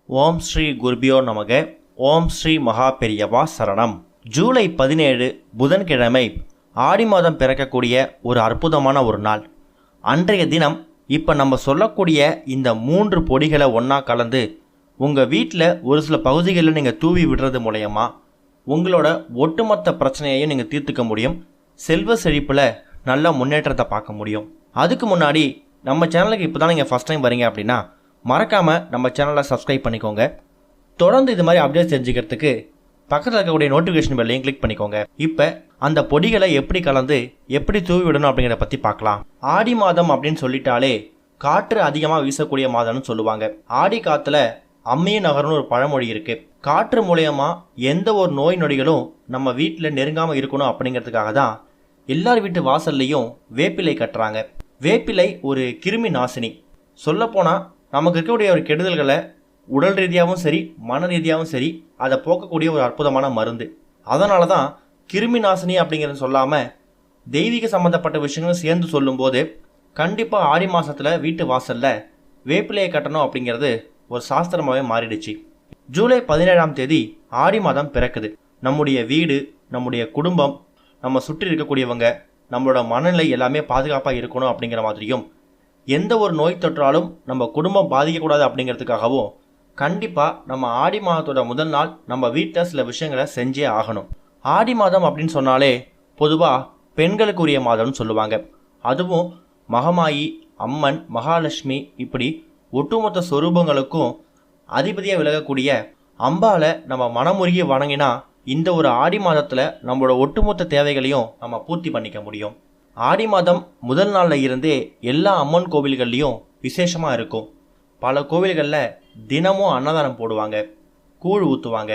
ஓம் ஸ்ரீ குருபியோ நமக. ஓம் ஸ்ரீ மகா பெரியவா சரணம். ஜூலை 17 புதன்கிழமை ஆடி மாதம் பிறக்கக்கூடிய ஒரு அற்புதமான ஒரு நாள். அன்றைய தினம் இப்போ நம்ம சொல்லக்கூடிய இந்த 3 பொடிகளை ஒன்றா கலந்து உங்கள் வீட்டில் ஒரு சில பகுதிகளில் நீங்கள் தூவி விடுறது மூலயமா உங்களோட ஒட்டுமொத்த பிரச்சனையையும் நீங்கள் தீர்த்துக்க முடியும். செல்வ செழிப்பில் நல்ல முன்னேற்றத்தை பார்க்க முடியும். அதுக்கு முன்னாடி நம்ம சேனலுக்கு இப்போ தான் நீங்கள் ஃபஸ்ட் டைம் வரீங்க அப்படின்னா மறக்காமல் நம்ம சேனலை சப்ஸ்கிரைப் பண்ணிக்கோங்க. தொடர்ந்து இது மாதிரி அப்டேட் தெரிஞ்சுக்கிறதுக்கு பக்கத்தில் இருக்கக்கூடிய நோட்டிஃபிகேஷன் பெல்லையும் கிளிக் பண்ணிக்கோங்க. இப்போ அந்த பொடிகளை எப்படி கலந்து எப்படி தூவி விடணும் அப்படிங்கிறத பற்றி பார்க்கலாம். ஆடி மாதம் அப்படின்னு சொல்லிட்டாலே காற்று அதிகமாக வீசக்கூடிய மாதம்னு சொல்லுவாங்க. ஆடி காற்றுல அம்மியும் நகர்னு ஒரு பழமொழி இருக்குது. காற்று மூலயமா எந்த ஒரு நோய் நொடிகளும் நம்ம வீட்டில் நெருங்காமல் இருக்கணும் அப்படிங்கிறதுக்காக தான் எல்லார் வீட்டு வாசல்லையும் வேப்பிலை கட்டுறாங்க. வேப்பிலை ஒரு கிருமி நாசினி. சொல்லப்போனால் நமக்கு இருக்கக்கூடிய ஒரு கெடுதல்களை உடல் ரீதியாகவும் சரி மன ரீதியாகவும் சரி அதை போக்கக்கூடிய ஒரு அற்புதமான மருந்து. அதனால தான் கிருமி நாசினி அப்படிங்கிறத சொல்லாமல் தெய்வீக சம்மந்தப்பட்ட விஷயங்களும் சேர்ந்து சொல்லும்போது கண்டிப்பாக ஆடி மாதத்தில் வீட்டு வாசலில் வேப்பிலையை கட்டணும் அப்படிங்கிறது ஒரு சாஸ்திரமாகவே மாறிடுச்சு. ஜூலை 17ஆம் தேதி ஆடி மாதம் பிறக்குது. நம்முடைய வீடு, நம்முடைய குடும்பம், நம்ம சுற்றி இருக்கக்கூடியவங்க, நம்மளோட மனநிலை எல்லாமே பாதுகாப்பாக இருக்கணும் அப்படிங்கிற மாதிரியும் எந்த ஒரு நோய் தொற்றாலும் நம்ம குடும்பம் பாதிக்கக்கூடாது அப்படிங்கிறதுக்காகவும் கண்டிப்பாக நம்ம ஆடி மாதத்தோட முதல் நாள் நம்ம வீட்டில் சில விஷயங்களை செஞ்சே ஆகணும். ஆடி மாதம் அப்படின்னு சொன்னாலே பொதுவாக பெண்களுக்குரிய மாதம்னு சொல்லுவாங்க. அதுவும் மகமாயி, அம்மன், மகாலட்சுமி இப்படி ஒட்டுமொத்த சொரூபங்களுக்கும் அதிபதியாக விலகக்கூடிய அம்பாவை நம்ம மனமுருகி வணங்கினா இந்த ஒரு ஆடி மாதத்தில் நம்மளோட ஒட்டுமொத்த தேவைகளையும் நம்ம பூர்த்தி பண்ணிக்க முடியும். ஆடி மாதம் முதல் நாளில் இருந்தே எல்லா அம்மன் கோவில்கள்லையும் விசேஷமாக இருக்கும். பல கோவில்களில் தினமும் அன்னதானம் போடுவாங்க, கூழ் ஊற்றுவாங்க.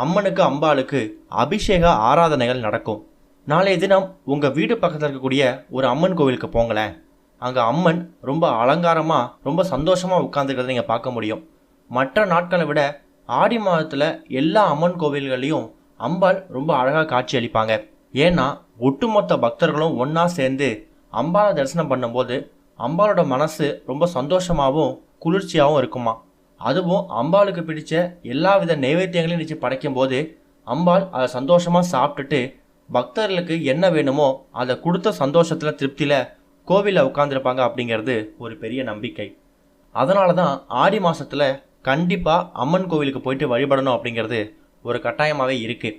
அம்மனுக்கு அம்பாளுக்கு அபிஷேக ஆராதனைகள் நடக்கும். நாளைய தினம் உங்கள் வீடு பக்கத்தில் இருக்கக்கூடிய ஒரு அம்மன் கோவிலுக்கு போங்களேன். அங்கே அம்மன் ரொம்ப அலங்காரமாக ரொம்ப சந்தோஷமாக உட்காந்துக்கிறத நீங்கள் பார்க்க முடியும். மற்ற நாட்களை விட ஆடி மாதத்தில் எல்லா அம்மன் கோவில்கள்லையும் அம்பாள் ரொம்ப அழகாக காட்சி அளிப்பாங்க. ஏன்னா ஒட்டுமொத்த பக்தர்களும் ஒன்றா சேர்ந்து அம்பாளை தரிசனம் பண்ணும்போது அம்பாளோட மனசு ரொம்ப சந்தோஷமாகவும் குளிர்ச்சியாகவும் இருக்குமா. அதுவும் அம்பாளுக்கு பிடிச்ச எல்லா வித நைவேத்தியங்களையும் நினச்சி படைக்கும்போது அம்பாள் அதை சந்தோஷமாக சாப்பிட்டுட்டு பக்தர்களுக்கு என்ன வேணுமோ அதை கொடுத்த சந்தோஷத்தில் திருப்தியில் கோவிலில் உட்காந்துருப்பாங்க அப்படிங்கிறது ஒரு பெரிய நம்பிக்கை. அதனால தான் ஆடி மாதத்தில் கண்டிப்பாக அம்மன் கோவிலுக்கு போயிட்டு வழிபடணும் அப்படிங்கிறது ஒரு கட்டாயமாகவே இருக்குது.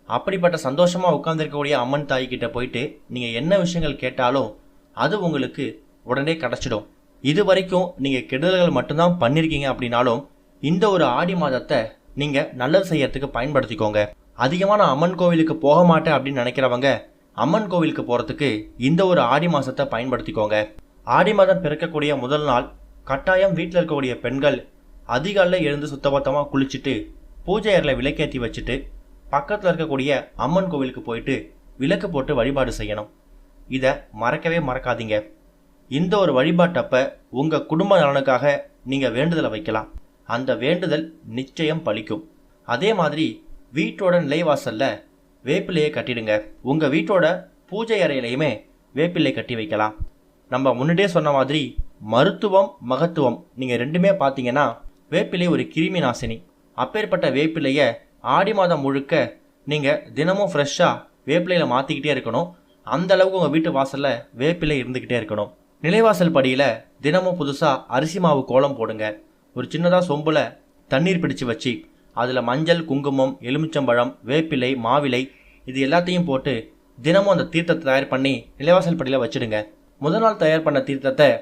அப்படிப்பட்ட சந்தோஷமாக உட்காந்துருக்கக்கூடிய அம்மன் தாய்கிட்ட போயிட்டு நீங்கள் என்ன விஷயங்கள் கேட்டாலும் அது உங்களுக்கு உடனே கிடச்சிடும். இது வரைக்கும் நீங்கள் கெடுதல்கள் மட்டும்தான் பண்ணியிருக்கீங்க அப்படின்னாலும் இந்த ஒரு ஆடி மாதத்தை நீங்கள் நல்லது செய்யறதுக்கு பயன்படுத்திக்கோங்க. அதிகமாக நான் அம்மன் கோவிலுக்கு போக மாட்டேன் அப்படின்னு நினைக்கிறவங்க அம்மன் கோவிலுக்கு போகிறதுக்கு இந்த ஒரு ஆடி மாதத்தை பயன்படுத்திக்கோங்க. ஆடி மாதம் பிறக்கக்கூடிய முதல் நாள் கட்டாயம் வீட்டில் இருக்கக்கூடிய பெண்கள் அதிகாலையில் எழுந்து சுத்தபத்தமாக குளிச்சுட்டு பூஜை அறையில் விளக்கேற்றி வச்சுட்டு பக்கத்தில் இருக்கக்கூடிய அம்மன் கோவிலுக்கு போயிட்டு விளக்கு போட்டு வழிபாடு செய்யணும். இதை மறக்கவே மறக்காதீங்க. இந்த ஒரு வழிபாட்டப்ப உங்கள் குடும்ப நலனுக்காக நீங்கள் வேண்டுதலை வைக்கலாம். அந்த வேண்டுதல் நிச்சயம் பலிக்கும். அதே மாதிரி வீட்டோட நிலைவாசலில் வேப்பிலையை கட்டிடுங்க. உங்கள் வீட்டோட பூஜை அறையிலையுமே வேப்பிலை கட்டி வைக்கலாம். நம்ம முன்னாடியே சொன்ன மாதிரி மருத்துவம் மகத்துவம் நீங்கள் ரெண்டுமே பார்த்தீங்கன்னா வேப்பிலை ஒரு கிருமி நாசினி. அப்பேற்பட்ட வேப்பிலையை ஆடி மாதம் முழுக்க நீங்கள் தினமும் ஃப்ரெஷ்ஷாக வேப்பிலையில் மாற்றிக்கிட்டே இருக்கணும். அந்த அளவுக்கு உங்கள் வீட்டு வாசலில் வேப்பிலை இருந்துக்கிட்டே இருக்கணும். நிலைவாசல் படியில் தினமும் புதுசாக அரிசி மாவு கோலம் போடுங்க. ஒரு சின்னதாக சொம்பில் தண்ணீர் பிடிச்சு வச்சு அதில் மஞ்சள், குங்குமம், எலுமிச்சம்பழம், வேப்பிலை, மாவிலை இது எல்லாத்தையும் போட்டு தினமும் அந்த தீர்த்தத்தை தயார் பண்ணி நிலைவாசல் படியில் வச்சுடுங்க. முதல் நாள் தயார் பண்ண தீர்த்தத்தை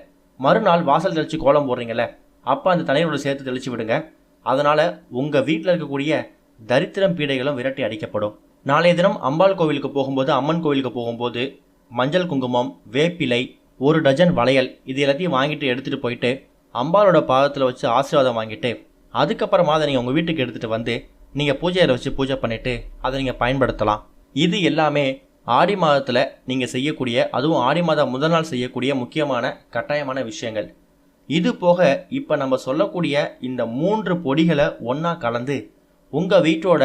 மறுநாள் வாசல் தெளித்து கோலம் போடுறீங்களே அப்போ அந்த தண்ணீரோடு சேர்த்து தெளித்து விடுங்க. அதனால் உங்கள் வீட்டில் இருக்கக்கூடிய தரித்திரம் பீடைகளும் விரட்டி அடிக்கப்படும். நாளைய தினம் அம்பாள் கோவிலுக்கு போகும்போது அம்மன் கோவிலுக்கு போகும்போது மஞ்சள், குங்குமம், வேப்பிலை, 1 டஜன் வளையல் இது எல்லாத்தையும் வாங்கிட்டு எடுத்துகிட்டு போயிட்டு அம்பாளோட பாதத்தில் வச்சு ஆசீர்வாதம் வாங்கிட்டு அதுக்கப்புறமா அதை நீங்கள் உங்கள் வீட்டுக்கு எடுத்துகிட்டு வந்து நீங்கள் பூஜை அறை வச்சு பூஜை பண்ணிவிட்டு அதை நீங்கள் பயன்படுத்தலாம். இது எல்லாமே ஆடி மாதத்தில் நீங்கள் செய்யக்கூடிய, அதுவும் ஆடி மாதம் முதல் நாள் செய்யக்கூடிய முக்கியமான கட்டாயமான விஷயங்கள். இது போக இப்போ நம்ம சொல்லக்கூடிய இந்த 3 பொடிகளை ஒன்றா கலந்து உங்கள் வீட்டோட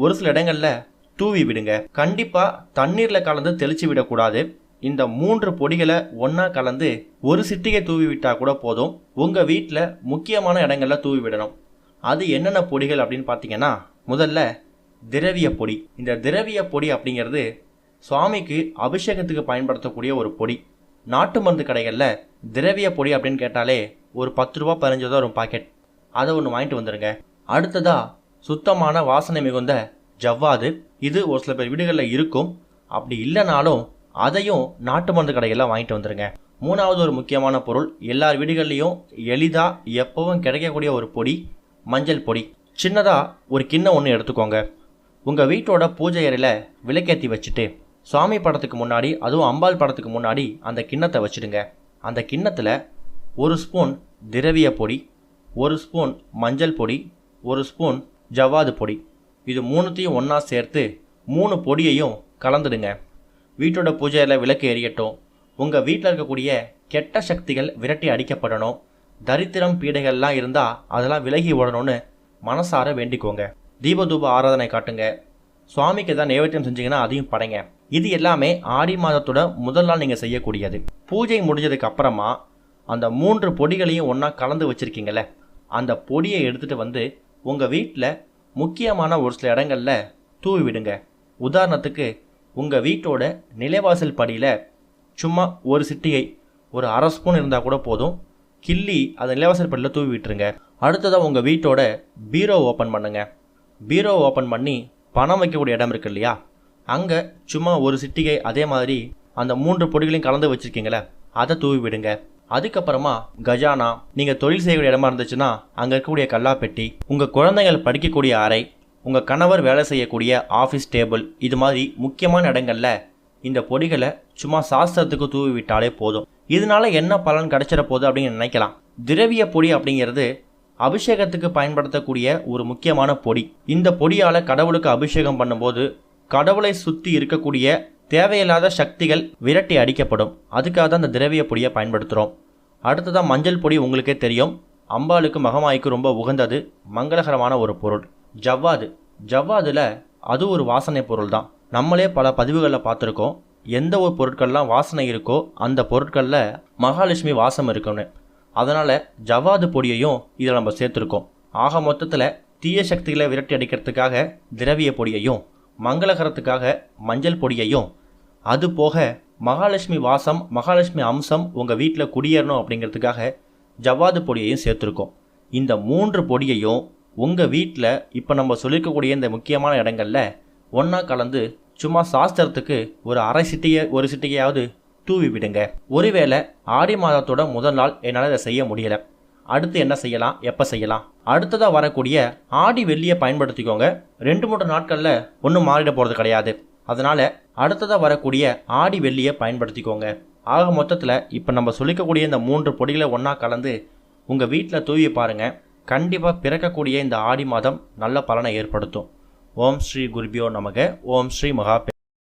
ஒரு சில இடங்களில் தூவி விடுங்க. கண்டிப்பாக தண்ணீரில் கலந்து தெளித்து விடக்கூடாது. இந்த 3 பொடிகளை ஒன்றா கலந்து ஒரு சிட்டிகை தூவி விட்டால் கூட போதும். உங்கள் வீட்டில் முக்கியமான இடங்களில் தூவி விடணும். அது என்னென்ன பொடிகள் அப்படின்னு பார்த்தீங்கன்னா, முதல்ல திரவிய பொடி. இந்த திரவிய பொடி அப்படிங்கிறது சுவாமிக்கு அபிஷேகத்துக்கு பயன்படுத்தக்கூடிய ஒரு பொடி. நாட்டு மருந்து கடைகளில் திரவிய பொடி அப்படின்னு கேட்டாலே ஒரு 10 ரூபா 15 ரூபா ஒரு பாக்கெட், அதை ஒன்று வாங்கிட்டு வந்துடுங்க. அடுத்ததாக சுத்தமான வாசனை மிகுந்த ஜவ்வாது. இது ஒரு சில பேர் வீடுகளில் இருக்கும், அப்படி இல்லைனாலும் அதையும் நாட்டு மருந்து கடைகளில் வாங்கிட்டு வந்துடுங்க. மூணாவது ஒரு முக்கியமான பொருள், எல்லார் வீடுகள்லையும் எளிதாக எப்பவும் கிடைக்கக்கூடிய ஒரு பொடி, மஞ்சள் பொடி. சின்னதாக ஒரு கிண்ணம் ஒன்று எடுத்துக்கோங்க. உங்கள் வீட்டோட பூஜை அறையில் விளக்கேற்றி வச்சுட்டு சுவாமி படத்துக்கு முன்னாடி, அதுவும் அம்பாள் படத்துக்கு முன்னாடி அந்த கிண்ணத்தை வச்சுடுங்க. அந்த கிண்ணத்தில் 1 ஸ்பூன் திரவிய பொடி, 1 ஸ்பூன் மஞ்சள் பொடி, 1 ஸ்பூன் ஜவ்வாது பொடி, இது மூணுத்தையும் ஒன்றா சேர்த்து 3 பொடியையும் கலந்துடுங்க. வீட்டோட பூஜையில் விளக்கு எரியட்டும். உங்கள் வீட்டில் இருக்கக்கூடிய கெட்ட சக்திகள் விரட்டி அடிக்கப்படணும். தரித்திரம் பீடைகள்லாம் இருந்தால் அதெல்லாம் விலகி ஓடணும்னு மனசார வேண்டிக்கோங்க. தீபதூப ஆராதனை காட்டுங்க. சுவாமிக்கு எதாவது நைவேத்தியம் செஞ்சீங்கன்னா அதையும் படைங்க. இது எல்லாமே ஆடி மாதத்தோட முதல் நாள் நீங்கள் செய்யக்கூடியது. பூஜை முடிஞ்சதுக்கு அப்புறமா அந்த 3 பொடிகளையும் ஒன்றா கலந்து வச்சுருக்கீங்களே, அந்த பொடியை எடுத்துகிட்டு வந்து உங்கள் வீட்டில் முக்கியமான ஒரு சில இடங்களில் தூவி விடுங்க. உதாரணத்துக்கு உங்கள் வீட்டோட நிலைவாசல் படியில் சும்மா ஒரு சிட்டிகை, ஒரு அரை ஸ்பூன் இருந்தால் கூட போதும், கிள்ளி அதை நிலைவாசல் படியில் தூவி விட்டுருங்க. அடுத்ததாக உங்கள் வீட்டோட பீரோ ஓப்பன் பண்ணுங்க. பீரோ ஓப்பன் பண்ணி பணம் வைக்கக்கூடிய இடம் இருக்கு இல்லையா, அங்கே சும்மா ஒரு சிட்டிகை அதே மாதிரி அந்த 3 பொடிகளையும் கலந்து வச்சுருக்கீங்களே, அதை தூவி விடுங்க. அதுக்கப்புறமா கஜானா, நீங்கள் தொழில் செய்யக்கூடிய இடமா இருந்துச்சுன்னா அங்கே இருக்கக்கூடிய கல்லாப்பெட்டி, உங்கள் குழந்தைகள் படிக்கக்கூடிய அறை, உங்கள் கணவர் வேலை செய்யக்கூடிய ஆஃபீஸ் டேபிள், இது மாதிரி முக்கியமான இடங்களில் இந்த பொடிகளை சும்மா சாஸ்திரத்துக்கு தூவி விட்டாலே போதும். இதனால என்ன பலன் கிடைச்சிட போகுது அப்படின்னு நினைக்கலாம். திரவிய பொடி அப்படிங்கிறது அபிஷேகத்துக்கு பயன்படுத்தக்கூடிய ஒரு முக்கியமான பொடி. இந்த பொடியால் கடவுளுக்கு அபிஷேகம் பண்ணும்போது கடவுளை சுற்றி இருக்கக்கூடிய தேவையில்லாத சக்திகள் விரட்டி அடிக்கப்படும். அதுக்காக தான் இந்த திரவிய பொடியை பயன்படுத்துகிறோம். அடுத்ததான் மஞ்சள் பொடி. உங்களுக்கே தெரியும், அம்பாளுக்கு மகமாய்க்கு ரொம்ப உகந்தது, மங்களகரமான ஒரு பொருள். ஜவ்வாது. ஜவ்வாதில் அது ஒரு வாசனை பொருள் தான். நம்மளே பல பதிவுகளில் பார்த்துருக்கோம், எந்த ஒரு பொருட்கள்லாம் வாசனை இருக்கோ அந்த பொருட்களில் மகாலட்சுமி வாசம் இருக்குன்னு. அதனால் ஜவ்வாது பொடியையும் இதில் நம்ம சேர்த்துருக்கோம். ஆக மொத்தத்தில் தீய சக்திகளை விரட்டி அடிக்கிறதுக்காக திரவிய பொடியையும், மங்களகரத்துக்காக மஞ்சள் பொடியையும், அது போக மகாலட்சுமி வாசம், மகாலட்சுமி அம்சம் உங்கள் வீட்டில் குடியேறணும் அப்படிங்கிறதுக்காக ஜவ்வாது பொடியையும் சேர்த்துருக்கோம். இந்த 3 பொடியையும் உங்கள் வீட்டில் இப்போ நம்ம சொல்லியிருக்கக்கூடிய இந்த முக்கியமான இடங்களில் ஒன்றா கலந்து சும்மா சாஸ்திரத்துக்கு ஒரு அரை சிட்டிகை, ஒரு சிட்டிகையாவது தூவி விடுங்க. ஒருவேளை ஆடி மாதத்தோட முதல் நாள் என்னால் இதை செய்ய முடியலை, அடுத்து என்ன செய்யலாம், எப்போ செய்யலாம்? அடுத்ததாக வரக்கூடிய ஆடி வெள்ளியை பயன்படுத்திக்கோங்க. 2-3 நாட்களில் ஒன்றும் மாறிட போகிறது கிடையாது. அதனால் அடுத்ததாக வரக்கூடிய ஆடி வெள்ளியை பயன்படுத்திக்கோங்க. ஆக மொத்தத்தில் இப்போ நம்ம சொல்லிக்கக்கூடிய இந்த 3 பொடிகளை ஒன்றா கலந்து உங்கள் வீட்டில் தூவி பாருங்கள். கண்டிப்பாக பிறக்கக்கூடிய இந்த ஆடி மாதம் நல்ல பலனை ஏற்படுத்தும். ஓம் ஸ்ரீ குருபியோ நமக. ஓம் ஸ்ரீ மகா